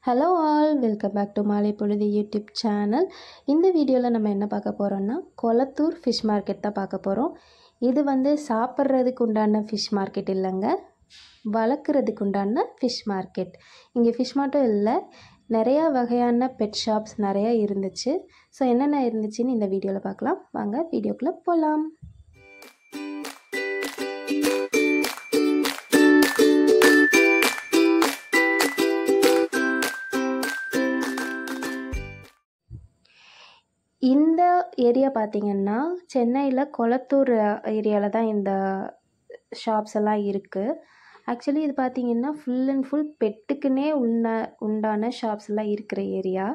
Hello all, welcome back to மாலை பொழுது YouTube channel. இந்த வீடியோவில் நம்ம என்ன பார்க்க போகிறோம்னா கொளத்தூர் ஃபிஷ் மார்க்கெட் தான் பார்க்க போகிறோம். இது சாப்பிட்றதுக்கு உண்டான ஃபிஷ் மார்க்கெட் இல்லைங்க, வளர்க்குறதுக்கு உண்டான ஃபிஷ் மார்க்கெட். இங்கே ஃபிஷ் மட்டும் இல்லை, நிறையா வகையான பெட் ஷாப்ஸ் நிறையா இருந்துச்சு. ஸோ என்னென்ன இருந்துச்சுன்னு இந்த வீடியோவில் பார்க்கலாம். வாங்க வீடியோக்குள்ளே போகலாம். இந்த ஏரியா பார்த்திங்கன்னா சென்னையில் கொளத்தூர் ஏரியாவில் தான் இந்த ஷாப்ஸ் எல்லாம் இருக்குது. ஆக்சுவலி இது பார்த்திங்கன்னா ஃபுல் அண்ட் ஃபுல் பெட்டுக்குன்னே உண்டான ஷாப்ஸ் எல்லாம் இருக்கிற ஏரியா.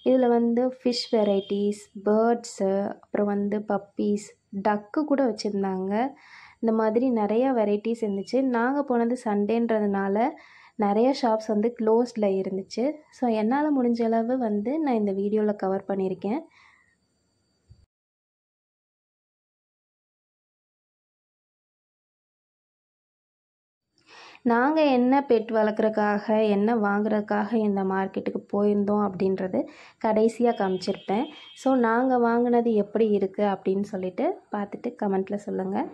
இதில் ஃபிஷ் வெரைட்டிஸ், பேர்ட்ஸு, அப்புறம் பப்பீஸ், டக்கு கூட வச்சுருந்தாங்க. இந்த மாதிரி நிறையா வெரைட்டிஸ் இருந்துச்சு. நாங்கள் போனது சண்டேன்றதுனால நிறைய ஷாப்ஸ் க்ளோஸ்டில் இருந்துச்சு. ஸோ என்னால் முடிஞ்ச அளவு நான் இந்த வீடியோவில் கவர் பண்ணியிருக்கேன். நாங்கள் என்ன பெட் வளர்க்குறதுக்காக, என்ன வாங்குறதுக்காக இந்த மார்க்கெட்டுக்கு போயிருந்தோம் அப்படின்றது கடைசியாக காமிச்சிருப்பேன். ஸோ நாங்கள் வாங்கினது எப்படி இருக்குது அப்படின்னு சொல்லிட்டு பார்த்துட்டு கமெண்ட்டில் சொல்லுங்கள்.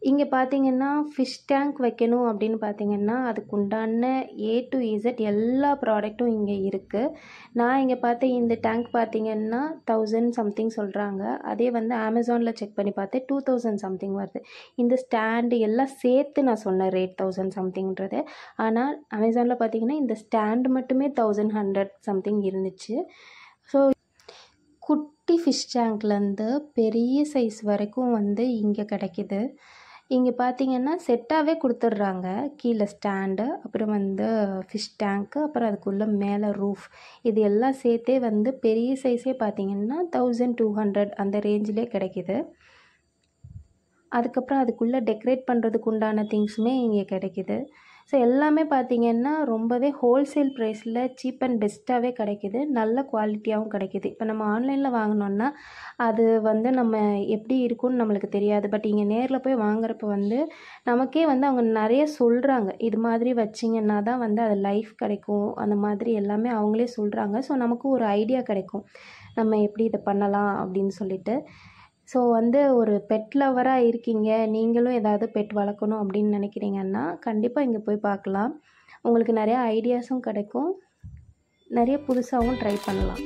இங்கே பார்த்திங்கன்னா ஃபிஷ் டேங்க் வைக்கணும் அப்படின்னு பார்த்திங்கன்னா அதுக்கு உண்டான A to Z எல்லா ப்ராடக்ட்டும் இங்கே இருக்குது. நான் இங்கே பார்த்த இந்த டேங்க் பார்த்திங்கன்னா 1000 சம்திங் சொல்கிறாங்க. அதே அமேசானில் செக் பண்ணி பார்த்தேன் 2000 சம்திங் வருது. இந்த ஸ்டாண்டு எல்லாம் சேர்த்து நான் சொன்ன ரேட் 1000 சம்திங்கிறது. ஆனால் அமேசானில் பார்த்திங்கன்னா இந்த ஸ்டாண்டு மட்டுமே 1100 சம்திங் இருந்துச்சு. ஸோ குட்டி ஃபிஷ் டேங்க்லேருந்து பெரிய சைஸ் வரைக்கும் இங்கே கிடைக்கிது. இங்கே பார்த்திங்கன்னா செட்டாகவே கொடுத்துட்றாங்க. கீழே ஸ்டாண்டு, அப்புறம் ஃபிஷ் டேங்க்கு, அப்புறம் அதுக்குள்ளே மேலே ரூஃப், இது எல்லாம் சேர்த்தே பெரிய சைஸே பார்த்திங்கன்னா 1200 அந்த ரேஞ்சிலே கிடைக்கிது. அதுக்கப்புறம் அதுக்குள்ளே டெக்கரேட் பண்ணுறதுக்கு உண்டான திங்ஸுமே இங்கே கிடைக்கிது. ஸோ எல்லாமே பார்த்திங்கன்னா ரொம்பவே ஹோல்சேல் ப்ரைஸில் சீப் அண்ட் பெஸ்ட்டாகவே கிடைக்கிது. நல்ல குவாலிட்டியாகவும் கிடைக்கிது. இப்போ நம்ம ஆன்லைனில் வாங்கினோன்னா அது நம்ம எப்படி இருக்கும்னு நம்மளுக்கு தெரியாது. பட் இங்கே நேரில் போய் வாங்குறப்ப நமக்கே அவங்க நிறைய சொல்கிறாங்க. இது மாதிரி வச்சிங்கன்னா தான் அது லைஃப் கிடைக்கும், அந்த மாதிரி எல்லாமே அவங்களே சொல்கிறாங்க. ஸோ நமக்கு ஒரு ஐடியா கிடைக்கும், நம்ம எப்படி இதை பண்ணலாம் அப்படின்னு சொல்லிட்டு. ஸோ ஒரு பெட் லவராக இருக்கீங்க, நீங்களும் ஏதாவது பெட் வளர்க்கணும் அப்படின்னு நினைக்கிறீங்கன்னா கண்டிப்பாக இங்கே போய் பார்க்கலாம். உங்களுக்கு நிறையா ஐடியாஸும் கிடைக்கும், நிறைய புதுசாகவும் ட்ரை பண்ணலாம்.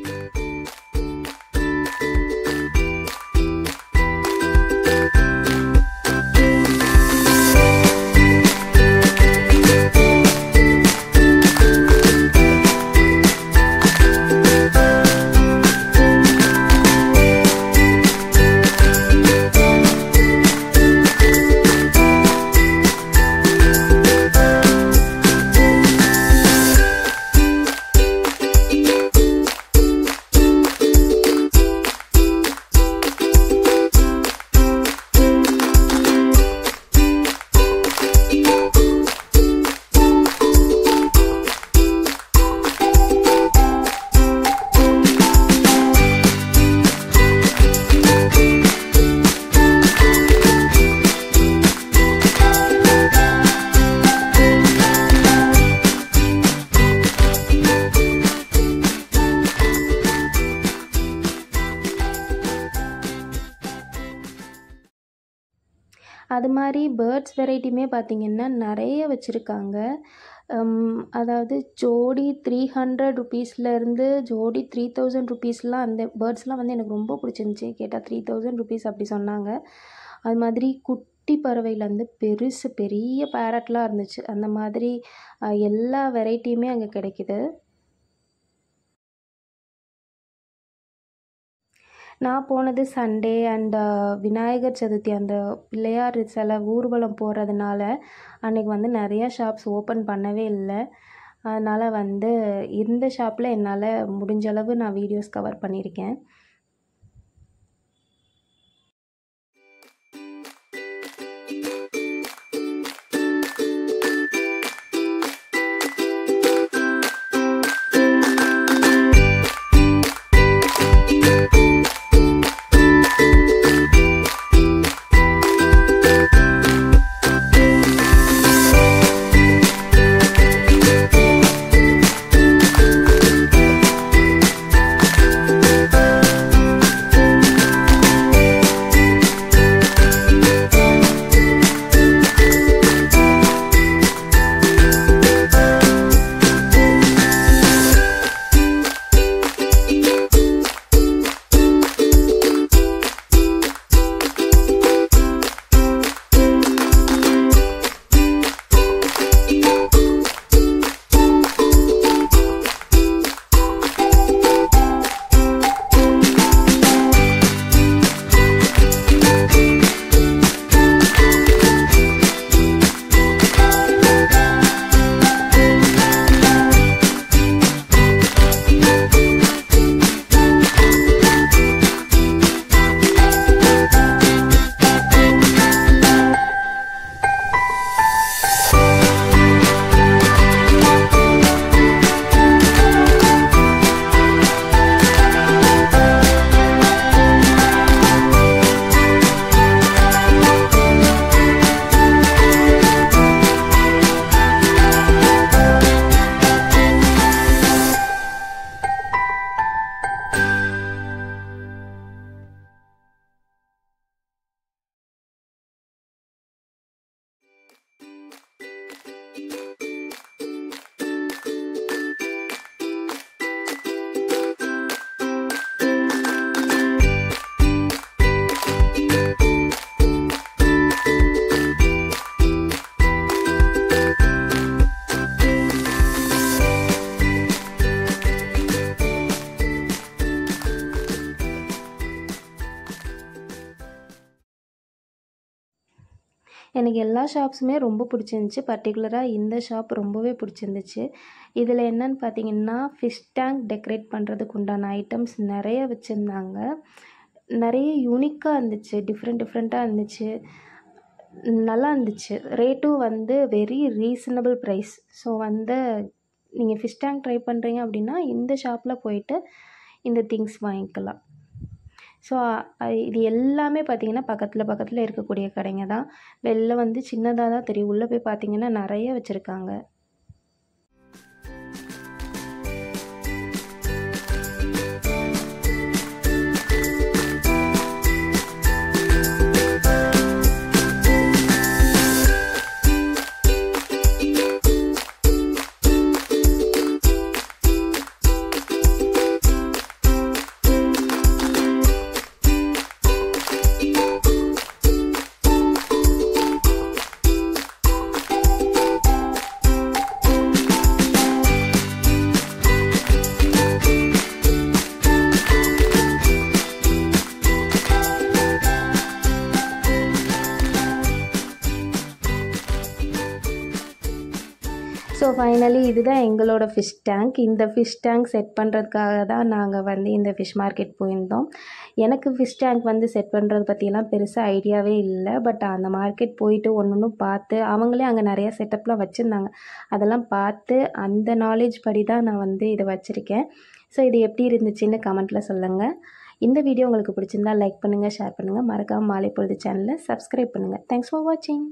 அது மாதிரி பேர்ட்ஸ் வெரைட்டியுமே பார்த்திங்கன்னா நிறைய வச்சுருக்காங்க. அதாவது ஜோடி 300 ருபீஸ்லேருந்து ஜோடி 3000 ருபீஸ்லாம் அந்த பேர்ட்ஸ்லாம் எனக்கு ரொம்ப பிடிச்சிருந்துச்சி. கேட்டால் 3000 ருபீஸ் அப்படி சொன்னாங்க. அது மாதிரி குட்டி பறவையிலேருந்து பெருசு பெரிய பேரட்லாம் இருந்துச்சு. அந்த மாதிரி எல்லா வெரைட்டியுமே அங்கே கிடைக்கிது. நான் போனது சண்டே அண்ட் விநாயகர் சதுர்த்தி, அந்த பிள்ளையார் சிலை ஊர்வலம் போகிறதுனால அன்றைக்கி நிறையா ஷாப்ஸ் ஓப்பன் பண்ணவே இல்லை. அதனால் இந்த ஷாப்பில் என்னால் முடிஞ்சளவு நான் வீடியோஸ் கவர் பண்ணியிருக்கேன். எனக்கு எல்லா ஷாப்ஸுமே ரொம்ப பிடிச்சிருந்துச்சி. பர்டிகுலராக இந்த ஷாப் ரொம்பவே பிடிச்சிருந்துச்சு. இதில் என்னன்னு பார்த்தீங்கன்னா, ஃபிஷ் டேங்க் டெக்கரேட் பண்ணுறதுக்கு உண்டான ஐட்டம்ஸ் நிறைய வச்சுருந்தாங்க. நிறைய யூனிக்காக இருந்துச்சு, டிஃப்ரெண்ட்டாக இருந்துச்சு, நல்லா இருந்துச்சு. ரேட்டும் வந்து வெரி ரீசனபிள் ப்ரைஸ். ஸோ வந்து நீங்கள் ஃபிஷ் டேங்க் ட்ரை பண்ணுறீங்க அப்படின்னா இந்த ஷாப்பில் போயிட்டு இந்த திங்ஸ் வாங்கிக்கலாம். ஸோ இது எல்லாமே பார்த்திங்கன்னா பக்கத்தில் இருக்கக்கூடிய கடைங்க தான். வெளில வந்து சின்னதாக தான் தெரியும், உள்ளே போய் பார்த்திங்கன்னா நிறைய வச்சுருக்காங்க. ஸோ ஃபைனலி இதுதான் எங்களோட ஃபிஷ் டேங்க். இந்த ஃபிஷ் டேங்க் செட் பண்ணுறதுக்காக தான் நாங்கள் வந்து இந்த ஃபிஷ் மார்க்கெட் போயிருந்தோம். எனக்கு ஃபிஷ் டேங்க் வந்து செட் பண்ணுறது பற்றியெல்லாம் பெருசாக ஐடியாவே இல்லை. பட் அந்த மார்க்கெட் போயிட்டு ஒன்று பார்த்து, அவங்களே அங்கே நிறையா செட்டப்லாம் வச்சுருந்தாங்க. அதெல்லாம் பார்த்து அந்த நாலேஜ் படி தான் நான் வந்து இதை வச்சுருக்கேன். ஸோ இது எப்படி இருந்துச்சுன்னு கமெண்ட்டில் சொல்லுங்கள். இந்த வீடியோ உங்களுக்கு பிடிச்சிருந்தா லைக் பண்ணுங்கள், ஷேர் பண்ணுங்கள். மறக்காமல் மாலை பொழுது சேனலை சப்ஸ்கிரைப் பண்ணுங்கள். தேங்க்ஸ் ஃபார் வாட்சிங்.